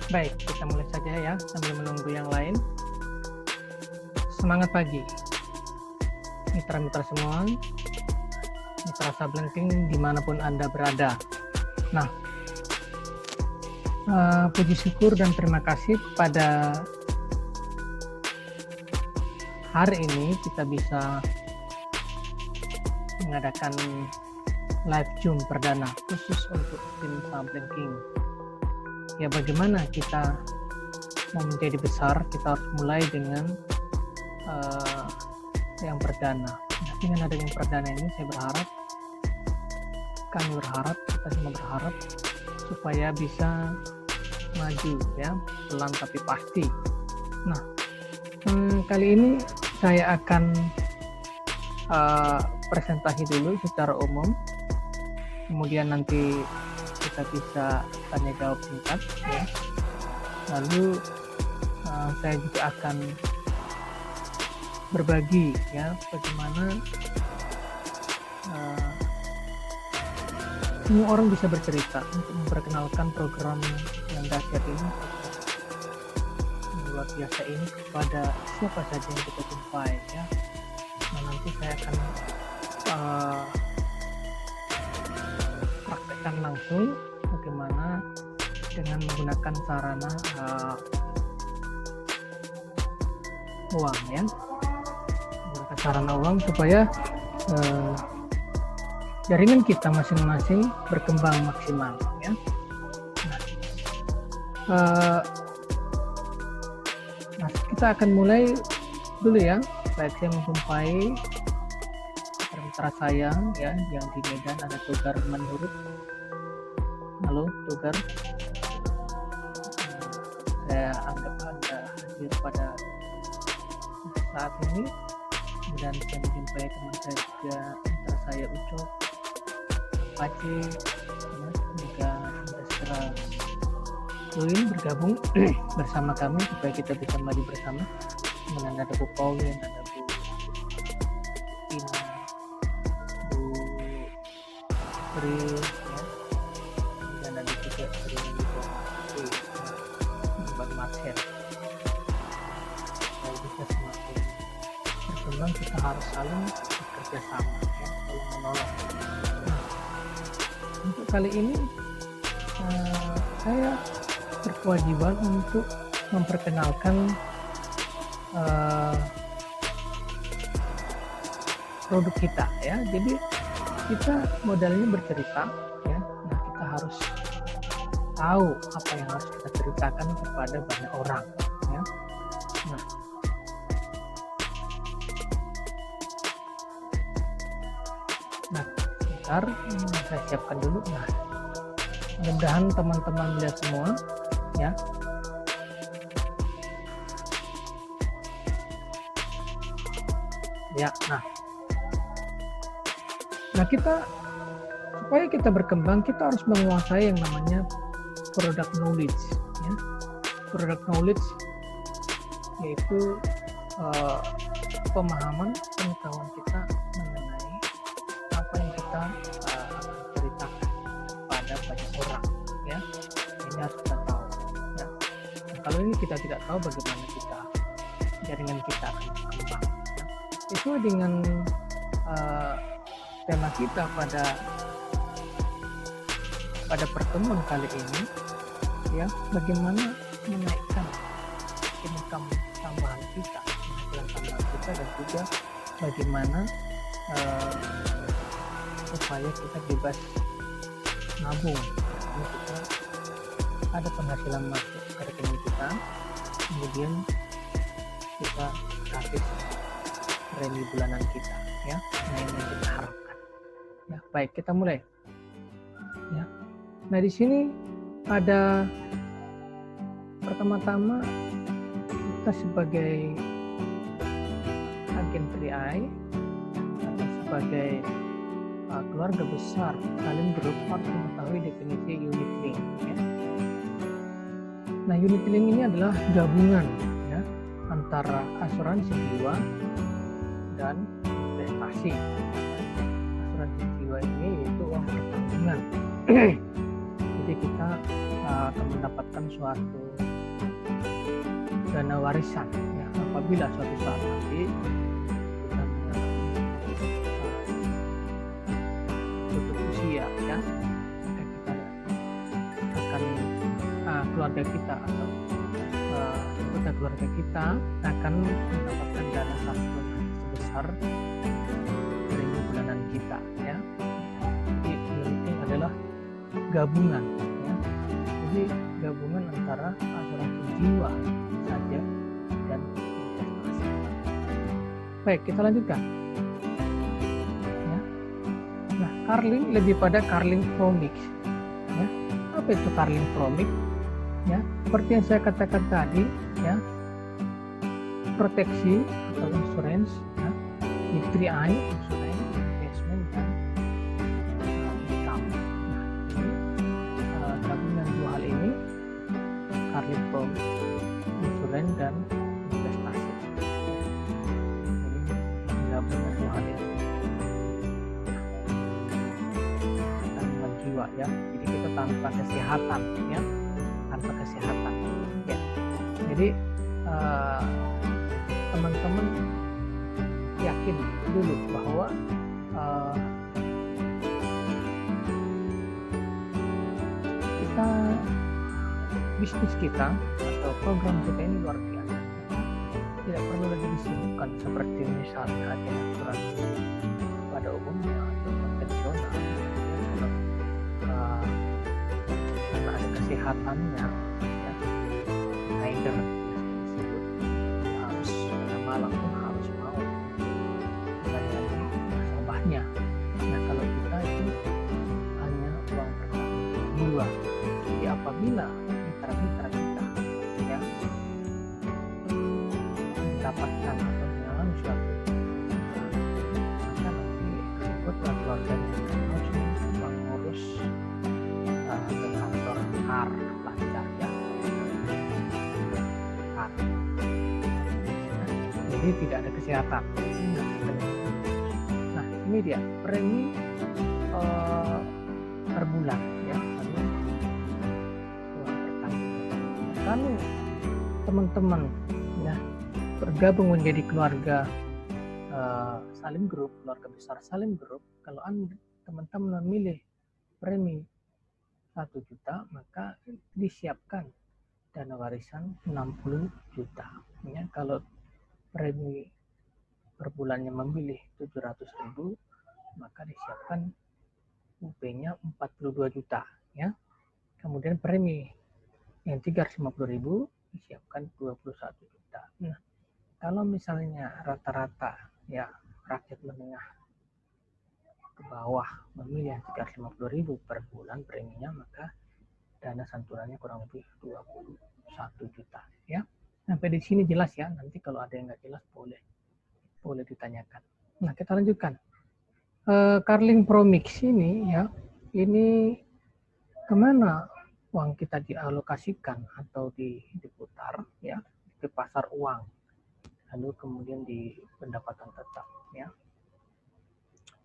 Baik, kita mulai saja ya sambil menunggu yang lain. Semangat pagi, mitra-mitra semua, mitra Sablengking dimanapun Anda berada. Nah, puji syukur dan terima kasih pada hari ini kita bisa mengadakan live Zoom perdana khusus untuk tim Sablengking. Ya, bagaimana kita mau menjadi besar, kita harus mulai dengan yang perdana. Nah, dengan adanya yang perdana ini kami berharap, kita semua berharap supaya bisa maju ya, pelan tapi pasti. Nah, kali ini saya akan presentasi dulu secara umum, kemudian nanti kita bisa tanya jawab singkat ya. Lalu saya juga akan berbagi ya bagaimana semua orang bisa bercerita untuk memperkenalkan program yang dahsyat ini, luar biasa ini kepada siapa saja yang kita jumpai ya. Nah, nanti saya akan praktekkan langsung bagaimana dengan menggunakan sarana uang ya, menggunakan sarana uang supaya jaringan kita masing-masing berkembang maksimal ya. Nah, kita akan mulai dulu ya. Baik, saya menjumpai mitra saya ya yang di Medan, ada Togar Manhurut. Halo Togar, saya anggap Anda hadir pada saat ini. Kemudian saya menjumpai teman saya juga, mitra saya Ucok, Pace ya, semoga Anda segera join bergabung bersama kami supaya kita bisa maju bersama. Kemudian ada Bu Pauline, ada Bu Ina, Bu Pri ya, kemudian ada juga Pri Bang Marcel. Kalau bisa semakin berkembang, kita harus saling bekerja sama ya, saling menolong. Nah, untuk kali ini saya berkewajiban untuk memperkenalkan produk kita ya. Jadi kita modalnya bercerita ya. Nah, kita harus tahu apa yang harus kita ceritakan kepada banyak orang ya. Nah, sebentar saya siapkan dulu. Nah, mudah-mudahan teman-teman melihat semua ya. Ya, nah kita supaya kita berkembang, kita harus menguasai yang namanya product knowledge ya. Product knowledge yaitu pemahaman, pengetahuan kita mengenai apa yang kita ceritakan pada banyak orang ya. Ini harus kita tahu ya. Nah, kalau ini kita tidak tahu, bagaimana jaringan kita akan berkembang ya. Sesuai dengan tema kita pada pertemuan kali ini ya, bagaimana menaikkan income tambahan kita, penghasilan tambahan kita, dan juga bagaimana supaya kita bebas nabung. Jadi kita ada penghasilan masuk ke rekening kita, kemudian kita habis premi bulanan kita ya. Nah, ini yang kita harapkan ya. Baik, kita mulai ya. Nah, di sini ada pertama-tama kita sebagai agen 3i atau sebagai keluarga besar Salim Group harus mengetahui definisi unit link ya. Nah, unit link ini adalah gabungan ya antara asuransi jiwa dan investasi. Asuransi jiwa ini yaitu uang pertanggungan. Jadi kita akan mendapatkan suatu dana warisan ya, apabila suatu saat nanti kita mengalami tutup usia ya, kita akan keluarga kita atau anggota keluarga kita akan mendapatkan dana santunan sebesar premi bulanan kita ya. Jadi yang penting adalah gabungan ya. Jadi gabungan antara asuransi jiwa saja dan investasi. Baik, kita lanjutkan. Ya. Nah, Carling lebih pada Carling Promix. Ya. Apa itu Carling Promix? Ya, seperti yang saya katakan tadi, ya, proteksi atau insurance, ya, di 3I, insurance, investment, dan income. Nah, ini gabungan dua hal ini, Carling Promix, insurance dan investasi. Ini gabungan dua hal ini. Tanggungan jiwa, ya. Jadi kita tanpa kesehatan, ya. Tanpa kesehatan ya. Jadi teman-teman yakin dulu bahwa bisnis kita atau program kita ini luar biasa, tidak perlu lagi disibukkan seperti misalnya agen asuransi pada umumnya atau konvensional. Karena ada kesehatannya ya, rider disebut harus malam pun harus mau menjadi nasabahnya. Nah, kalau kita itu hanya uang bertanggung jiwa. Jadi apabila mitra-mitra kita ya mendapatkan atau mengalami suatu maka nanti anggota keluarganya harus mengurus ke kantor KAR lancar ya. KAR. Jadi tidak ada kesehatan. Nah, ini dia premi per bulan ya. Kalau teman-teman ya bergabung menjadi keluarga Salim Group, keluarga besar Salim Group, kalau teman-teman memilih premi 1 juta, maka disiapkan dana warisan 60 juta. Ya, kalau premi per bulannya memilih 700.000, maka disiapkan UP-nya 42 juta. Ya. Kemudian premi yang 350.000 disiapkan 21 juta. Nah, kalau misalnya rata-rata ya rakyat menengah ke bawah memilih yang 350.000 per bulan preminya, maka dana santunannya kurang lebih 21 juta ya. Sampai di sini jelas ya. Nanti kalau ada yang nggak jelas boleh ditanyakan. Nah, kita lanjutkan. Carling Promix ini ya, ini kemana uang kita dialokasikan atau diputar ya ke pasar uang, lalu kemudian di pendapatan tetap ya.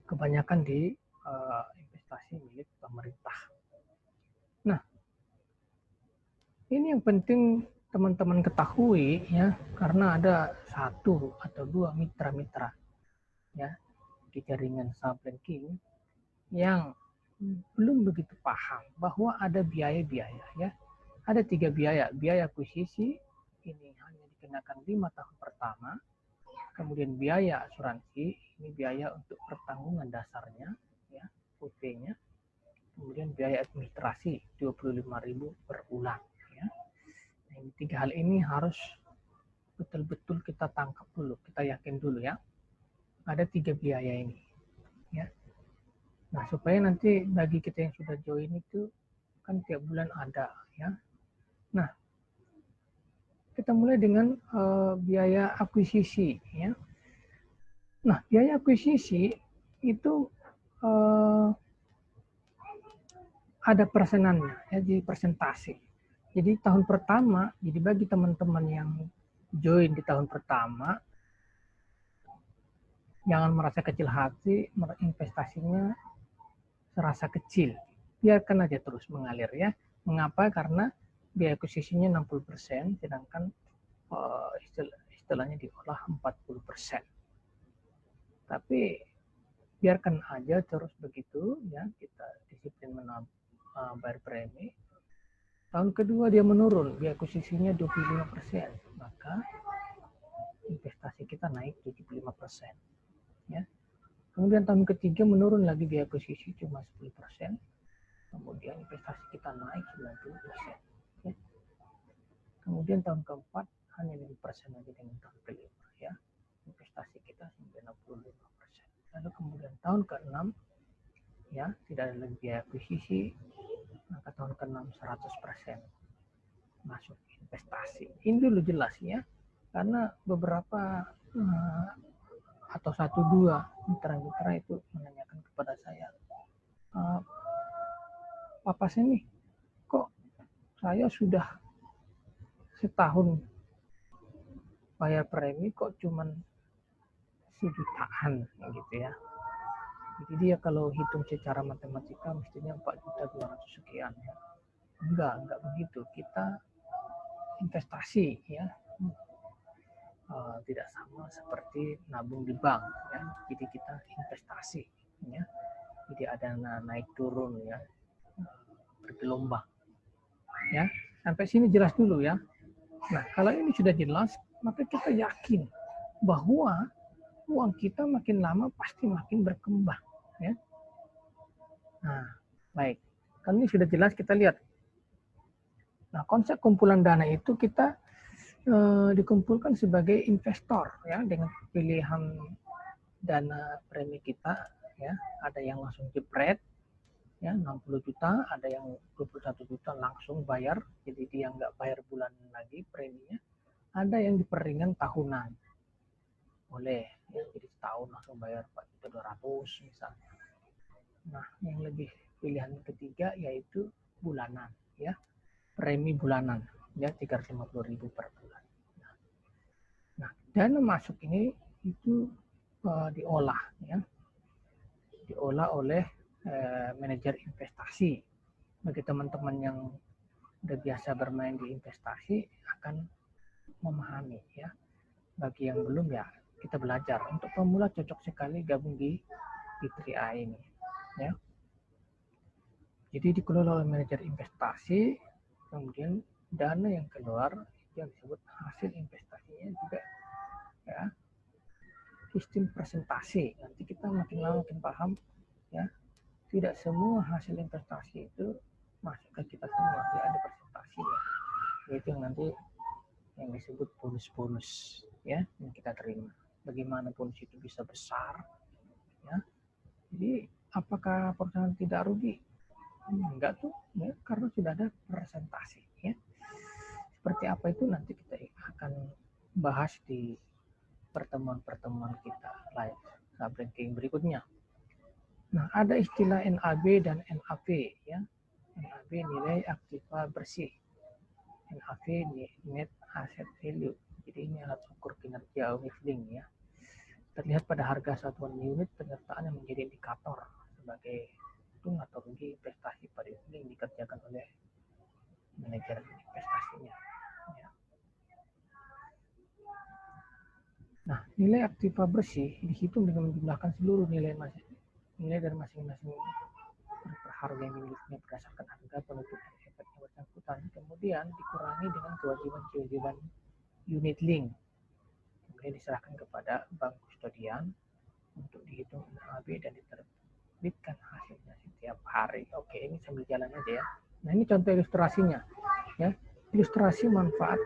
Kebanyakan di investasi milik pemerintah. Nah, ini yang penting teman-teman ketahui ya, karena ada 1 atau 2 mitra-mitra ya di jaringan Subbanking yang belum begitu paham bahwa ada biaya-biaya ya. Ada 3 biaya. Biaya akuisisi ini hanya dikenakan 5 tahun pertama. Kemudian biaya asuransi, ini biaya untuk pertanggungan dasarnya ya, UT-nya. Kemudian biaya administrasi 25.000 per bulan ya. Nah, ini 3 hal ini harus betul-betul kita tangkap dulu, kita yakin dulu ya. Ada 3 biaya ini ya. Nah, supaya nanti bagi kita yang sudah join itu kan tiap bulan ada ya. Nah, kita mulai dengan biaya akuisisi ya. Nah, biaya akuisisi itu ada persenannya ya, di persentase. Jadi tahun pertama, jadi bagi teman-teman yang join di tahun pertama, jangan merasa kecil hati, investasinya serasa kecil, biarkan aja terus mengalir ya. Mengapa? Karena biaya akuisisinya 60%, sedangkan istilahnya diolah 40%. Tapi biarkan aja terus begitu ya, kita disiplin bayar premi. Tahun kedua dia menurun, biaya akuisisinya 25%, maka investasi kita naik 75%. Ya. Kemudian tahun ketiga menurun lagi biaya akuisisi cuma 10%, kemudian investasi kita naik 90%. Ya. Kemudian tahun keempat hanya 5% lagi dengan tahun kelima, ya. Investasi kita 95%. Lalu kemudian tahun ke-6 ya, tidak ada lagi biaya akuisisi, maka tahun ke-6 100% masuk investasi. Ini dulu jelas ya, karena beberapa atau 1-2 mitra-mitra itu menanyakan kepada saya, Papa Semi, kok saya sudah setahun bayar premi kok cuman sejutaan gitu ya. Jadi dia kalau hitung secara matematika mestinya 4.200.000 sekian ya. Enggak begitu. Kita investasi ya. Tidak sama seperti nabung di bank ya. Jadi kita investasi ya. Jadi ada naik turun ya. Bergelombang. Ya. Sampai sini jelas dulu ya. Nah, kalau ini sudah jelas, maka kita yakin bahwa uang kita makin lama pasti makin berkembang ya. Nah, baik. Kan ini sudah jelas, kita lihat. Nah, konsep kumpulan dana itu kita dikumpulkan sebagai investor ya, dengan pilihan dana premi kita ya. Ada yang langsung jepret ya 60 juta, ada yang 21 juta langsung bayar, jadi dia nggak bayar bulanan lagi preminya. Ada yang diperingan tahunan, boleh ya, jadi setahun langsung bayar 4.200.000 misalnya. Nah, yang lebih pilihan ketiga yaitu bulanan ya, premi bulanan ya, 350.000 per bulan. Nah, dana masuk ini itu diolah ya, diolah oleh manajer investasi. Bagi teman-teman yang udah biasa bermain di investasi akan memahami ya. Bagi yang belum ya kita belajar. Untuk pemula cocok sekali gabung di B3A ini ya. Jadi dikelola oleh manajer investasi, kemudian dana yang keluar yang disebut hasil investasinya juga ya, sistem presentasi. Nanti kita makin lama makin paham ya, tidak semua hasil investasi itu masuk ke kita semua, dia ada presentasi ya, yaitu yang nanti yang disebut bonus-bonus ya yang kita terima. Bagaimana bonus itu bisa besar ya. Jadi apakah perusahaan tidak rugi? Enggak tuh ya, karena sudah ada presentasi ya. Seperti apa itu nanti kita akan bahas di pertemuan-pertemuan kita live ranking berikutnya. Nah, ada istilah NAB dan NAV ya. NAB nilai aktiva bersih, NAV net asset value. Jadi ini alat ukur kinerja unit link ya. Terlihat pada harga satuan unit penyertaan yang menjadi indikator sebagai untung atau rugi investasi pada unit link dikerjakan oleh manajer investasinya. Ya. Nah, nilai aktiva bersih dihitung dengan menjumlahkan seluruh nilai dari masing-masing harga yang dimilikinya berdasarkan harga penutupan efek yang bersangkutan, kemudian dikurangi dengan kewajiban unit link, kemudian diserahkan kepada bank kustodian untuk dihitung NAB dan diterbitkan hasilnya setiap hari. Oke, ini sambil jalan aja ya. Nah, ini contoh ilustrasinya ya. Ilustrasi manfaat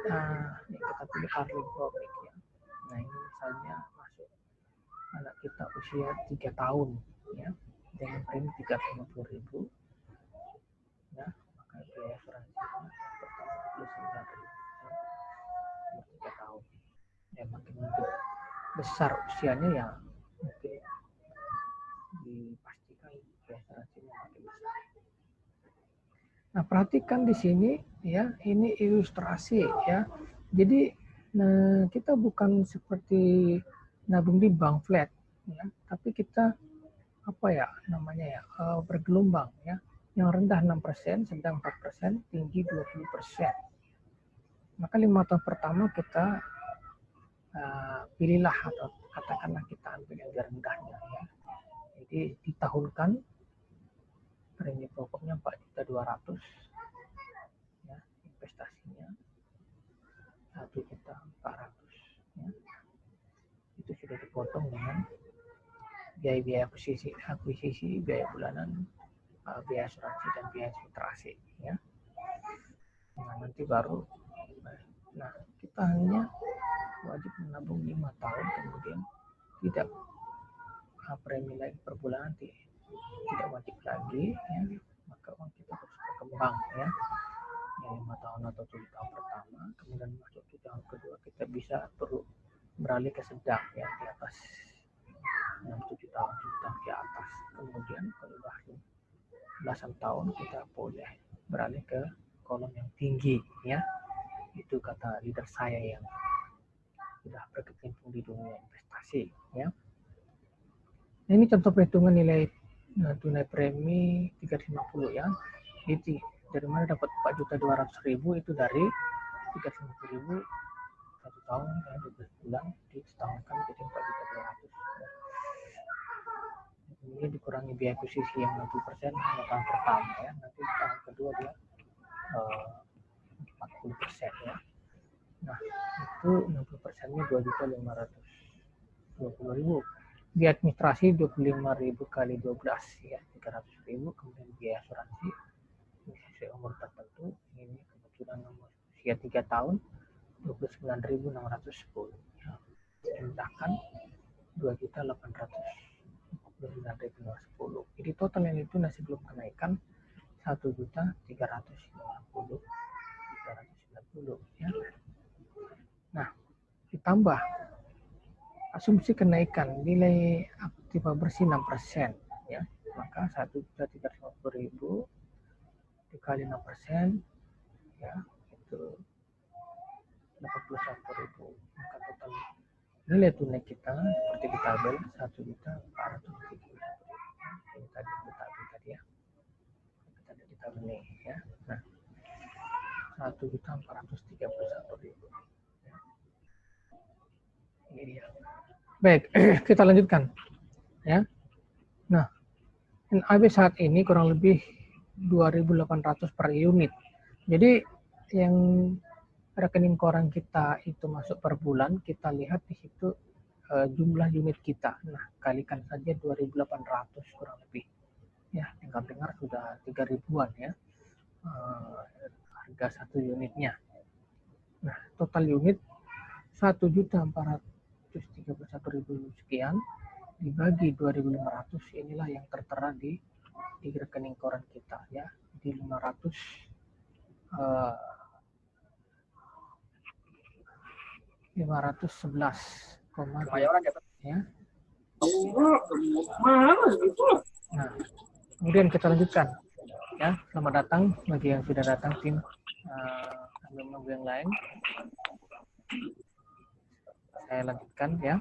yang kita pilih Arling Robic ya. Nah, ini misalnya masuk anak kita usia 3 tahun ya, dengan premi 350.000 ya, maka biaya asuransinya pertama 29.000 ya, 3 tahun ya. Makin besar usianya ya mungkin dipastikan biaya asuransinya makin besar. Nah, perhatikan di sini ya, ini ilustrasi ya. Jadi kita bukan seperti nabung di bank flat ya, tapi kita apa ya namanya ya, bergelombang ya. Yang rendah 6%, sedang 4%, tinggi 20%. Maka 5 tahun pertama kita pilihlah atau katakanlah kita ambil yang rendahnya ya. Jadi ditahunkan premi pokoknya 4.200.000 ya, investasinya 1.400.000 ya. Itu sudah dipotong dengan biaya-biaya akuisisi, biaya bulanan, biaya asuransi dan biaya filtrasi ya. Nah, nanti baru kita hanya wajib menabung 5 tahun, kemudian tidak premi lagi per bulan, nanti tidak wajib lagi ya. Maka uang kita terus berkembang ya. Yang 5 tahun atau 7 tahun pertama, kemudian masuk ke tahun kedua kita bisa perlu beralih ke sedang ya, di atas 6-7 tahun ke atas. Kemudian kalau sudah belasan tahun kita boleh beralih ke kolom yang tinggi ya. Itu kata leader saya yang sudah berkecimpung di dunia investasi ya. Nah, ini contoh perhitungan nilai tunai premi 350 ya. Jadi dari mana dapat 4.200.000 itu dari 350.000 1 tahun ya, 12 bulan disetahunkan jadi 4.200.000. Kemudian dikurangi biaya akuisisi yang 60% tahun pertama ya. Nanti tahun kedua dia 40% ya. Nah, itu 60%-nya 2.520.000. Biaya administrasi 25.000 kali 12 ya, 300.000. Kemudian biaya asuransi sesuai umur tertentu, ini kebetulan nomor usia 3 tahun 29.610 ya. Ditambahkan 2.849.210. Jadi total yang itu masih belum kenaikan 1.390.390 ya. Nah, ditambah asumsi kenaikan nilai aktiva bersih 6% ya, maka 1.350.000 dikali 6% ya, itu 81.000. Maka total nilai tunai kita seperti di tabel 1.430.000. Ini tadi di tabel tadi ya, kita ada di tabel ini ya. Nah, 1.431.000 ya. Ini dia. Baik, kita lanjutkan ya. Nah, NAB saat ini kurang lebih 2.800 per unit. Jadi yang rekening koran kita itu masuk per bulan, kita lihat di situ jumlah unit kita. Nah, kalikan saja 2.800 kurang lebih. Ya, dengar-dengar sudah 3.000-an ya harga 1 unitnya. Nah, total unit 1.431.000 sekian dibagi 2.500, inilah yang tertera di rekening koran kita ya, di 511 ya. Nah, kemudian kita lanjutkan ya. Selamat datang bagi yang sudah datang tim menunggu yang lain. Saya lanjutkan ya.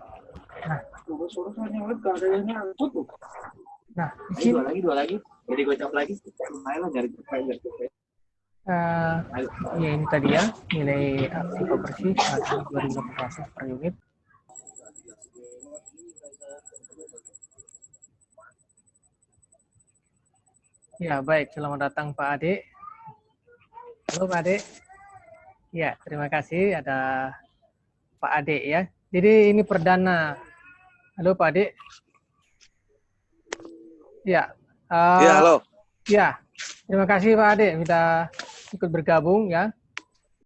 Nah, di sini dua lagi. Jadi gocap lagi. ya ini tadi ya, nilai aktiva bersih 2.800 per unit. Ya, baik. Selamat datang Pak Ade. Halo Pak Ade. Ya, terima kasih ada Pak Ade ya. Jadi ini perdana. Halo Pak Ade. Ya. Ya, halo. Ya, terima kasih Pak Ade sudah ikut bergabung ya.